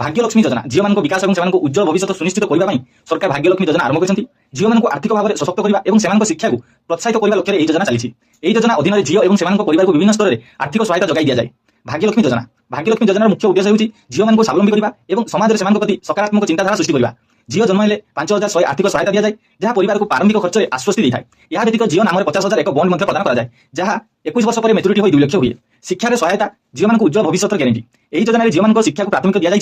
भाग्यलक्ष्मी योजना झील मान विकास और उज्जवल भविष्य सुनिश्चित करने सरकार भाग्यलक्ष्मी योजना आरंभ कर झील मान आर्थिक भाव में सशक्त करने और शिक्षा को प्रोत्साहित करने लक्ष्य योजना चली योजना अधीन झील और परिवार को विभिन्न स्तर में आर्थिक सहायता जगाई दि जाए। भाग्यलक्ष्मी योजनार मुख्य उद्देश्य होची झील मान स्वावलंबी करने और समाज में प्रति सकारात्मक चिंताधारा सृष्टि करने। झील जन्म हेले 5,100 आर्थिक सहायता दि जाए जहाँ परिवार को प्रारंभिक खर्च में आश्वस्ति दी थाए। यह व्यतीत झील नाम 50,000 एक बॉन्ड प्रदान कराए जहाँ 21 वर्ष पर मेच्योरिटी हो 2 लाख हुए। शिक्षार सहायता झील मान उज्जवल भविष्य ग्यारंटी यही योजना झील मान शिक्षा को प्राथमिक दि जाए।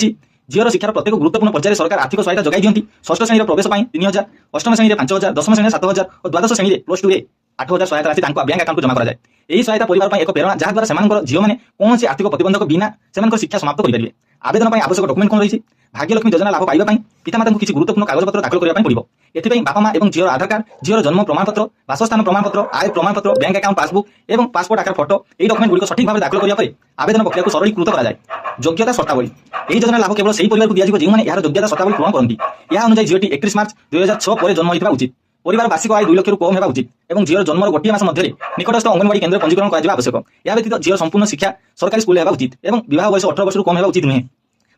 झील शिक्षार प्रत्येक गुरुत्वपूर्ण पर्यायर सरकार आर्थिक सहायता जगाई दिखती। षष्ठ श्रेणी प्रवेश 3,000, अष्टम श्रेणी 5,000, दशम श्रेणी 7,000 और द्वादश श्रेणी +2 8,000 सहायता राशि बैंक अकाउंट जमा कराए। यही सहायता परिवार एक प्रेरणा जहाँद्वारा झील मैंने कौन से आर्थिक प्रतिबंधक बिना शिक्षा समाप्त करेंगे। आवेदन आवश्यक डॉक्यूमेंट कौन रही भाग्यलक्ष्मी योजना लाभ पाइबा पितामाता को किसी गुरुत्वपूर्ण कागजपत्र दाखल करने पड़ो। एथि बापा माँ और झील आधार कार्ड, झील जन्म प्रमाणपत्र, बासस्थान प्रमाणपत्र, आय प्रमाणपत्र, बैंक अकाउंट पासबुक और पासपोर्ट आकार फोटो यही डॉक्यूमेंट गुड़िक सठिक भाव दाखल करने आवेदन प्रक्रिया को सरलीकृत कराए। योग्यता शर्तावली यही योजना लाभ केवल सही परिवार को दिया जो मैंने योग्यता शर्तावली पूर्ण करती। यह अनुसार झीलटी 31 मार्च 2006 पर जन्म होता उचित। परिवार वार्षिक आय 2 लाख कम होगा उचित और झील जन्मर गोटे मास मध्य निकटस्थ अंगनवाड़ी केन्द्र पंजीकरण करा आवश्यक। यह व्यतीत झील संपूर्ण शिक्षा सरकारी स्कूल होगा उचित और विवाह बयस 18 वर्ष कम होगा उचित नुहे।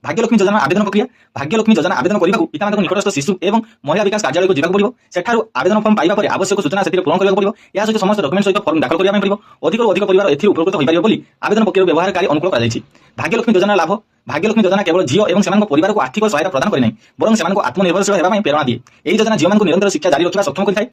भाग्यलक्ष्मी योजना आवेदन प्रक्रिया भाग्यलक्ष्मी योजना आवेदन करने पितामाता निकटस्थ शिशु और महिला विकास कार्यालय को जावाक पड़ो। सेठार आवेदन फॉर्म पाइबा पर आवश्यक सूचना से पूर्ण करने पड़ो। यह सहित समस्त डॉक्यूमेंट सहित फॉर्म दाखल करने पड़ो। अधिक अधिक परिवार एथि उपकृत हो पारे बोली आवेदन प्रक्रिया व्यवहारकारी अनुकूल कराई। भाग्यलक्ष्मी योजना लाभ भाग्यलक्ष्मी योजना केवल झील और परिवार को आर्थिक सहायता प्रदान करे नहीं बरं से आत्मनिर्भरशील होगा प्रेरणा दिए। यही योजना झील निरंतर शिक्षा जारी रखा सक्षम करता है।